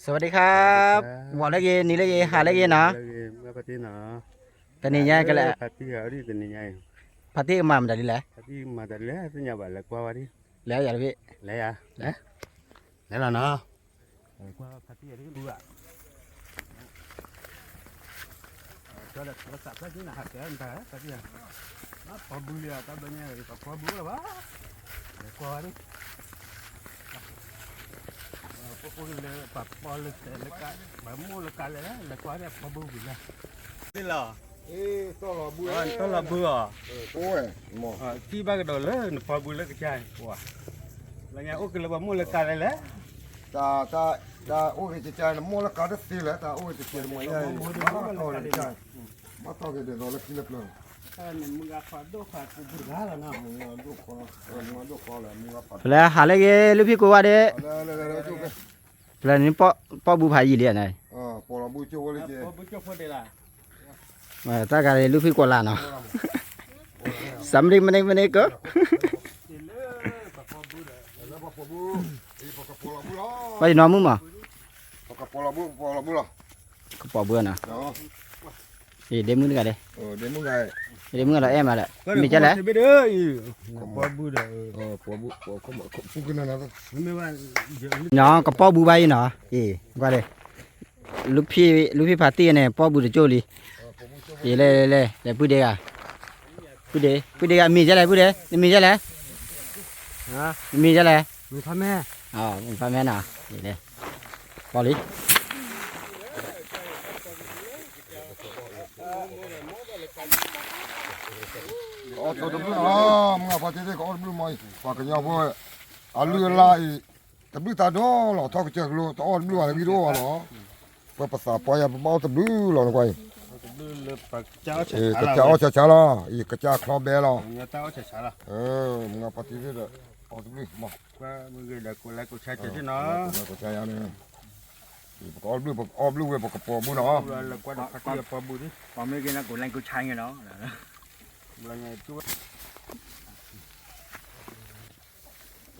สวัสดีครับวันละเย็นนี่ละเย็นหาละเย็นเนาะ เมื่อปฏิเนาะ กันนี่ยังกันแหละ ปฏิเอาดิกันนี่ไง พาร์ตี้มามันได้แหละ ปฏิมาแต่แล้วสัญญาบัตรแล้วกว่าวะดิ แล้วอย่าพี่ แล้วอ่ะแล้วล่ะเนาะกว่าปฏิอะไรก็ดูอ่ะก็ได้ภาษาที่น่าหักแก่นแต่ปฏิอ่ะพอบุเรียตอนนี้ก็พอบุแล้ววะแล้วกว่าดิพวกเลยปรับพอเลยแต่ละกันแบบมูลกันเลยนะแล้วกว่าเนี่ยพอบุบินะนี่เหรอต้นละบุ้ย ต้นละเบื่อ โอ้ยหมอ ที่บ้านก็โดนเลยพอบุเลยก็ใช่ว้าแล้วไงโอ้ก็เลยว่ามูลกันเลยแหละ ตาโอ้ยจะใจนะมัวละกาได้สิแหละตาโอ้ยจะเกิดมาใหญ่มาต่อเลยใจมาต่อกันเดี๋ยวเราละกินละเปล่า มึงก็ฝาดดูฝาดกูบุกแล้วนะ มึงดูคอมึงดูคอแล้วมึงก็ปัด แล้วหาละเย็นลูกพี่กูว่าเด้ แล้วจุก แล้วนี่ป้อบูพายยี่เหรียญไหน พอละบุ้ยจุกเลยเจ้ พอบุกจะพอได้ละ มาตาการลูกพี่กูละเนาะสำริมันเองก็ แล้วพอบุ้ยพอกระปุกละบุ้ย ไปนอนมึงมั้ง พอกระปุกละบุ้ยละ ก็ปอเบื่อนะ เนาะ เดี๋ยวมึงกันเด้ เดี๋ยวมึงไง เดี๋ยวมึงเราแอมมาแหละมีจะแล้ว ไม่ได้พอบุได้ พอบุ้ยพอพูดกันนะ ไม่ว่า เนาะก็ป้อบูใบเนาะว่าเด้ลูกพี่พาร์ตี้เนี่ยป้อบูจะโจลีเลยพูดเด็กอ่ะพูดเด็กมีจะไรพูดเด็กมีจะไรฮะมีจะไร มีพ่อแม่ อ๋อมีพ่อแม่น่ะเลยปอลิ ตัวบุ้ยมึงพอจะได้ก็บุ้ยไม่พอกันยาวบุ้ยอาลือลายแต่บุ้ยตาดอหล่อทอกเจอลูตอนบุ้ยอะไรไม่รู้หรอเพื่อภาษาปอยเบาตะบุ้ยหล่อไป เจ้า กระเจ้าช้าๆล่ะอีกกระเจ้าคลอเบลล่ะ เจ้าช้าๆล่ะ มึงเอาปฏิเสธเอาตะบุ้ยมา ว่ามึงเด็กกูแล้วกูใช้จะที่เนาะ กระเจ้าอันนี้ก็บุ้ยออบลูกเว้ยปกปอบุ้ยเนาะ แล้วกว่าพัทยาพอบุดิ พอไม่กินนะกูแรงกูใช้ไงเนาะ แล้วไงจุ๊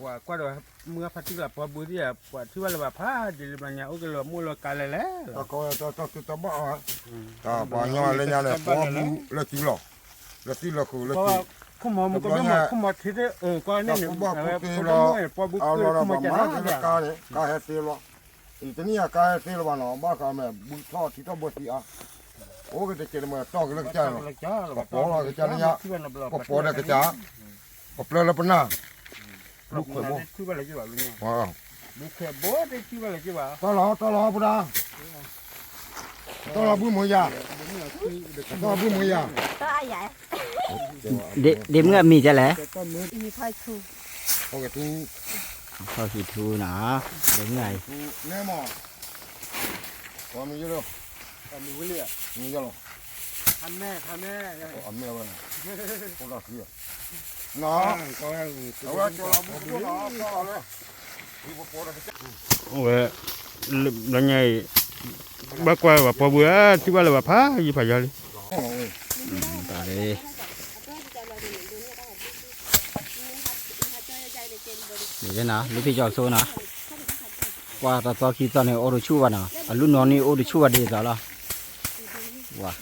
กว่าด้วยเมื่อพัทยาพอบุดิอ่ะกว่าที่ว่าเราผ้าจะมันเนี่ยโอเคเรามูลกันเลยแหละ ตะก็ตะบ้าตาปาญาเลยญาเลยปอบุแล้วจริงหรอแล้วที่เราคือแล้ว เพราะ ที่ ว่าคุณหมอมันก็ไม่หมดคุณหมอคิดได้ก็เนี่ยเนี่ยพอบุ เอา คือ เรา คุณหมอ บ้า จะ มา ได้ ที่กาเลยกาเฮติลวะอีตัวนี้กาเฮติลวะเนาะบ้าก็แม่บุญทอดที่ต้องบดที่อ่ะโอ้ก็จะเกิดมาต้องกันจ้าเนาะปอเราจ้าเนี่ยปอได้กระจ้าปอเปลือกแล้วปนหน้าลูกข่อยบ่ คือว่าอะไรจีบะลุงเนี่ย ว้าว ลูกแค่บ่ได้คือว่าอะไรจีบะ ตลอปุดาตลอบุ้ยมวยาตลอบุ้ยมวยา ก็ใหญ่ เดี๋ยวมึงมีจะแล้ว มีค่อยถูก โอเคตู พอขีทูเนาะเดี๋ยวมึงไง ตูแน่มอพอมีเยอะ มีวิเลีย มีเยอะ ทำแม่ อันเมียวันพวกเราเสียเนาะ ก็ เอาไว้ตลอบุ้ยเนาะตลอเลยมีปอได้กระจ้า โอ้ยแล้วไงบ้ากว่าว่าพอบุที่ว่าเราผ้ายี่ผ้ายาเลย ตาเลย เดี๋ยวนะลูกพี่จอดโซนะว่าตอนขี้ตอนนี้โอรุชูวะนะลูกน้องนี่โอรุชูวะดีจ้ะล่ะว้า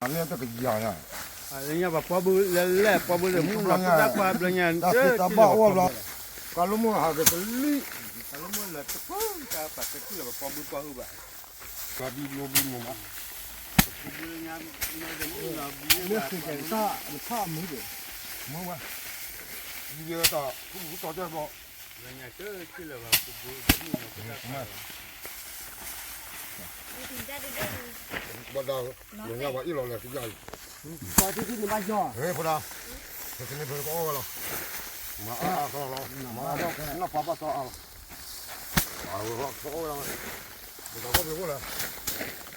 อันนี้ต้องกินยาเนี่ย อะไรเงี้ยแบบพอบุแล้วพอบุเลยมึงหลับตาปลาอะไรเงี้ย ตาสีตาบ้าอ้วนหรอkalau mau harga beli kalau mau lah tepung ke apa kecil lah pom buat tahu bah tadi 20 mah kubulnya ada dia kita kita mu de mau bah dia tak ku tak ada bo banyak kecil lah kubul ni nak badal dia ba ilo le sejai pati sini banyak pada sini berko lo maaf kalau maaf nak apa soal awak soal kita kau berko lah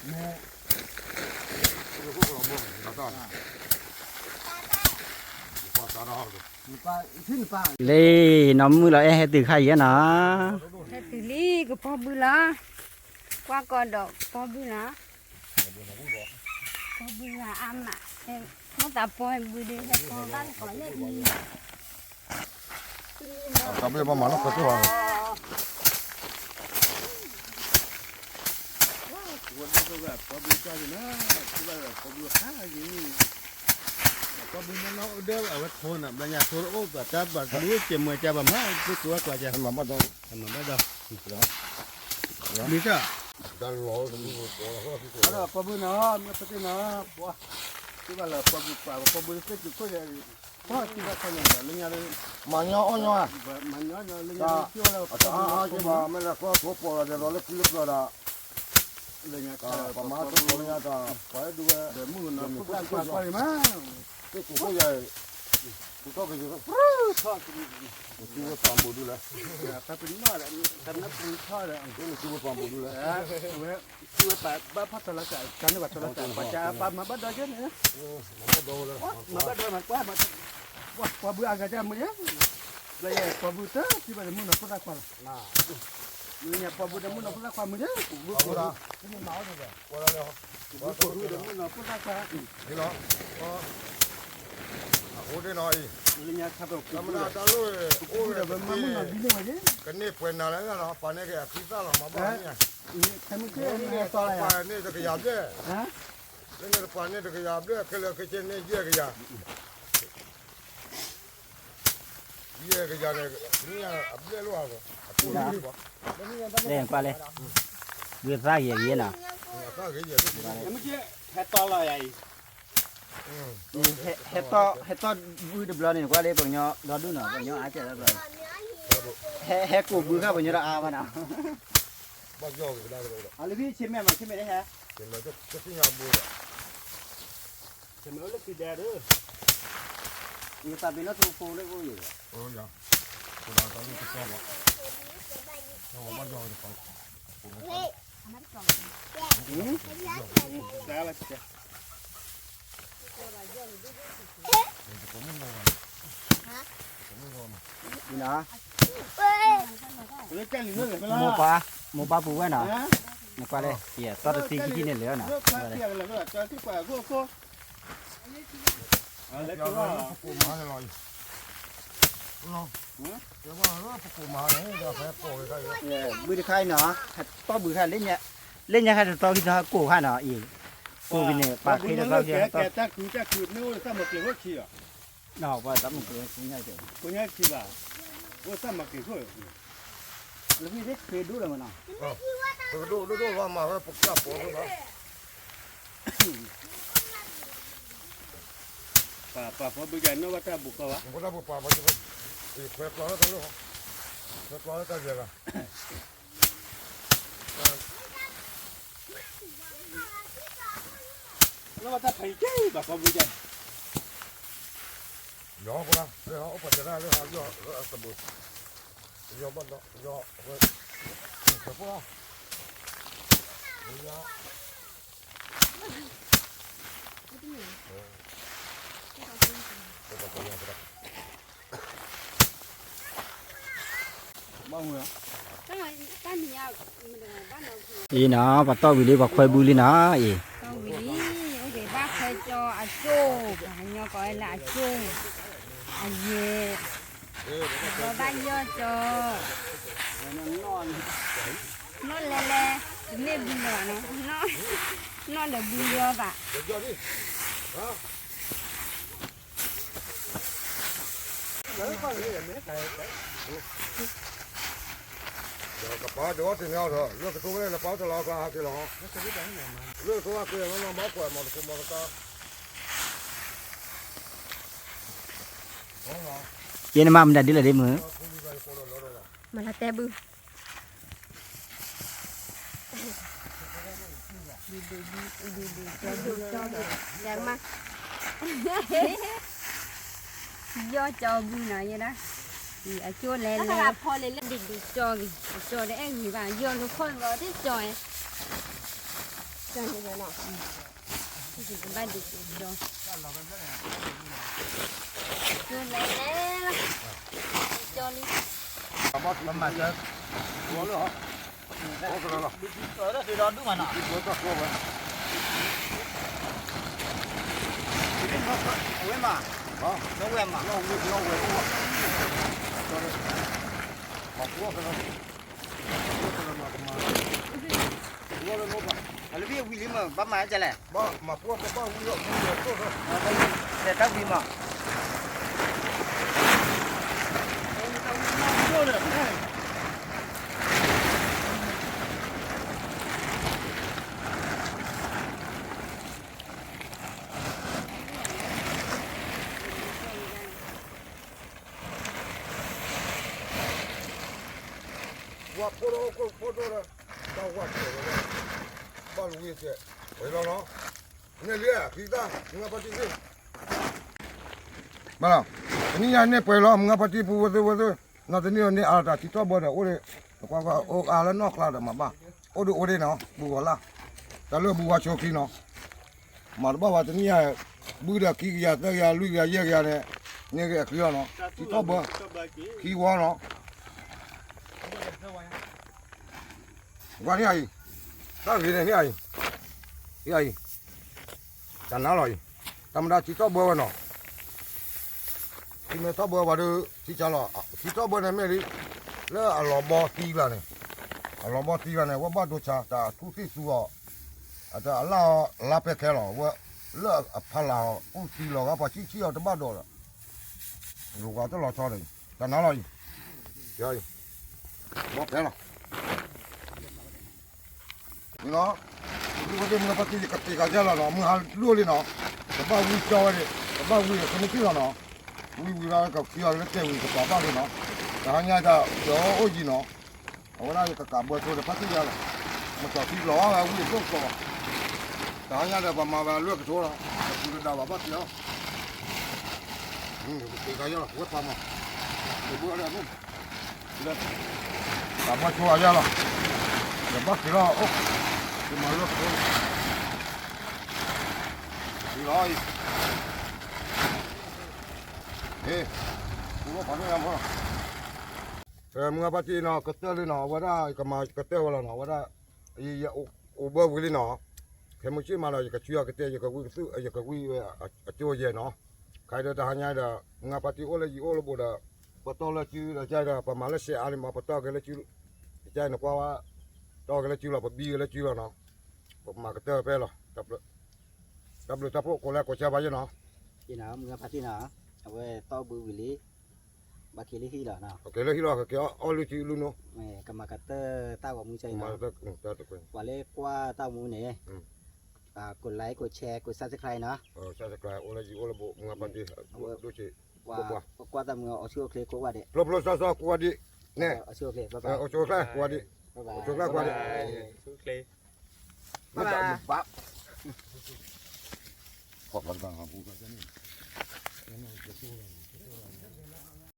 mu berko kalau mau kataเลยน้ำมือเราให้ตื่นไข่ยันนะ ถ้าตีลีก็พอบุละกว่าก่อนดอกพอบุละพอบุละอ้ำอ่ะมันแต่พอบุดีให้พอบ้านขอเล็กดี咱们把马上快做完了。我这个跑步抓的呢，这个跑步哈你，跑步那老的我拖呢，人家拖哦，把它把它路节目加把嘛，这多过去，慢慢的，慢慢的，没事。咱老怎么好了，跑步呢，没跑呢，跑，这个了跑步这就过来，跑这个看见了，人家的慢点按啊，慢点呢，人家叫了，这把没了，光拖破了，这老了皮了破了。人家把马都跑人家的，快多个，这木呢，不管管嘛，这古货也，不到个就是，我听我传播出来，他不嘛的，他那不差的，真的听我传播出来，我把拍出来个，看那个出来个，把家把嘛把到这呢，慢慢到了，嘛把到嘛，我不agak jam ni. Saya pabu tu tiba dia mun nak kuat. Nah. Ni pabu dia mun nak kuat mun dia. Pabu dah. Ini mau tu dah. Kuat dah. Pabu dia mun nak kuat. Ni lah. Oh dia nak ni. Ni nya sabar. Kamu dah tahu. Oh dia mun nak bini aja. Kena puan dah lah. Panen ke kita lah. Mama ni. Ni kamu ke ni salah ya. Panen tu kerja dia. Ha? Ni panen tu kerja dia. Kalau kerja ni dia kerja. Dia kerja ni abdul lu aku. Aku ni apa? Lên qua lên. Đưa ra gì vậy nào? Tak kerja tu. Kamu ke hetal lah ya. Hết to vui được lần này qua đây bằng nhau đó đúng rồi bằng nhau ai chạy ra rồi. Hết cổ bự khác bằng nhau là nào? Bao giờ cái đó rồi. Lấy cái chim mẹ đấy hả? Cái này cái nhà bự. Cái mới là cái đẻ đó. Người ta bị nó thu phô đấy vô gì? Ya. Sudah tahu kita apa. Oh, bao giờ được không? Dah lah kita. Đi nào? Boleh kan ni lah. Mua ba bù nào? Nó qua đây. Kìa, to được tí cái này nữa nào. Qua đây. Cho cái quả cô. Lấy cái đó. Phụ má này rồi. Đúng không? Cái mà phụ má này là phải bỏ cái cái. Bự được khai nó, to bự khai lên nhà khai to khi nó cổ khai nó ý. Cổ cái này ba khi nó to kia to. Ta cứ nếu ta một cái vật kia. Nào qua tắm một cái cũng nhai được. Cũng nhai kia ba. Tôi ta một cái thôi. Lúc này biết thuê đủ rồi mà nào. Đủ vào mà phải phục ra bỏ cái đó. Apa bagian no wata buka wa. Bukan apa apa macam tu. Kau keluar tu. Kau keluar tu je lah. No wata pai ke apa bagian. Yo pula. Yo apa cerah yo sebut. Yo benda yo. Siapa lah? Yo. Bao nhiêu? Ý nó và to vì đi và khoai bù li nó ý. To vì đi, ok bác phải cho à chô, nhau gọi là chô, à dê, rồi bác vô cho, nó lè, nên bù lò nó là bù lò bà. Kapal đó thì nhau rồi, lúc cái này là bao nhiêu lò cả cái lò, lúc cái kia nó máu quậy mà cũng mà ta, Vậy mà mình đặt đi là đi mưa. Mà là tè bự. Đẹp mà. Do cho bự này vậy đó. Thì ở chua lè lè. Phò lè lè đi cho để anh gì bà do nó khôn vào thế trời. Cho như thế nào. Thì cũng ba đi cho. Chua lè lè. Cho đi. Kapal mana je? Boleh lah. Oh kalau lah. Ở đó thì đó đúng mà nọ. Boleh tak kau buat? Quên mà. Hả? Nó quên mà. Nó quên. มาพวกกันแล้วมากันมาพวกเราโน้ต ลูกพี่วิลิมบ้ามาจะแหละ มาพวกกันบ้างวิ่งพวกกัน แต่ตั้งวิม ว่าพวกเราต้องวัดเลยบ้านลุงเจ๊ไปแล้วเนาะเนี่ยเลี้ยพี่ตามึงเอาไปที่นี่มาแล้วนี่ยันเนี่ยไปแล้วมึงเอาไปที่ปูวัดน่าจะเนี่ยเนี่ยอาตาที่ตัวบ่ได้โอ้ยกว่าโอ้อาแล้วนอกลาดมาบ้าโอ้ดูโอ้ยเนาะบัวละแต่เรื่องบัวโชคีเนาะมาบ้าว่าจะเนี่ยบูดาขี้ยาตะยาลุยยาเยอะเนี่ยเนี่ยก็ขี้เนาะที่ตัวบ่ขี้วัวเนาะว่านี่ไอ้ตาวินนี่ไอ้จันน่าเลยธรรมดาที่ตัวบ่เนาะที่เมื่อตัวบ่ว่าดูที่จะละที่ตัวบ่เนี่ยไม่ดีแล้วอารมณ์บ่ตีละเนี่ยอารมณ์บ่ตีละเนี่ยว่าบ้าดูชาแต่ทุกที่สู้อ่ะแต่ลาไปแค่หรอว่าเลิกพลาอุ้งตีหรอกว่าชี้เอาแต่บ้าดูละลูกก็ต้องรอชอเลยจันน่าเลยยัยบ่แค่หรอนี่เนาะดูว่ามึงปฏิกิริยาเนาะมึงหาลู่เลยเนาะแต่บ้าวิ่งจอยเลยแต่บ้าวิ่งสมุทรเนาะวิ่งแล้วก็ขี้อะไรเจ้าวิ่งกับบ้าเลยเนาะแต่หางยาจะเดี๋ยวโอ้ยเนาะเอาไว้ก็กลับบัวตัวเดียวพัทยาละมันจะที่ล้อแล้ววิ่งก็ต่อแต่หางยาจะประมาณเลือกตัวละคือดาวบ้าเดียวตีกันยังวัดปั๊มอ่ะเดี๋ยวบัวอะไรนู่นเดี๋ยวกลับมาชัวร์ยาละเดี๋ยวบ้ากี่ล้อโอ้ที่มาเลือกตัวกี่ล้ออีกเฮ้กูก็ผ่านยังพ่อมึงเอาไปที่เนาะกระเตื้อเลยเนาะว่าได้ก็มากระเตื้อแล้วเนาะว่าได้อีอุบวิลเนาะแค่มึงชื่อมาเราจะช่วยกระเตื้อจะวิ่งซื้อจะวิ่งช่วยเนาะใครเดินทางง่ายเด้อมึงเอาไปที่โอ้เลยโอ้เลยบุตรปะตอเลยชื่อใจเด้อประมาณละเสียอะไรมาปะตอกันเลยชื่อใจเนาะเพราะว่าตอกันเลยชื่อเราปะบีกันเลยชื่อเราเนาะประมาณกระเตื้อไปหรอตับเลยตับพวกคนแรกก็ใช้ไปเนาะ ที่nàoมึงพาที่nàoเอาไว้ต่อบูวิลิบาคิลิฮีเหรอเนาะ โอเคเลยที่เราก็เอาเลยชื่อลุงเนาะ แม่กรรมการเตอร์ต้าว่ามึงใจ มา เนาะ ตัดตัว ว่าเล็กว่าต้ามูเนี่ยกดไลค์กดแชร์กดซับสไครต์เนาะ ใช่ใช่โอ้เลยโอ้เลยบุมึงapa diaดูสิ ว่าต้ามึงเอาชื่อเคลกว่าเด็ ลบซอกูว่าดิเนี่ย เอาชื่อเคลบ๊ายบาย เอาโชว์แค่กูว่าดิ บ๊ายบาย โชว์แค่กูว่าดิ Sukle. บ๊ายบาย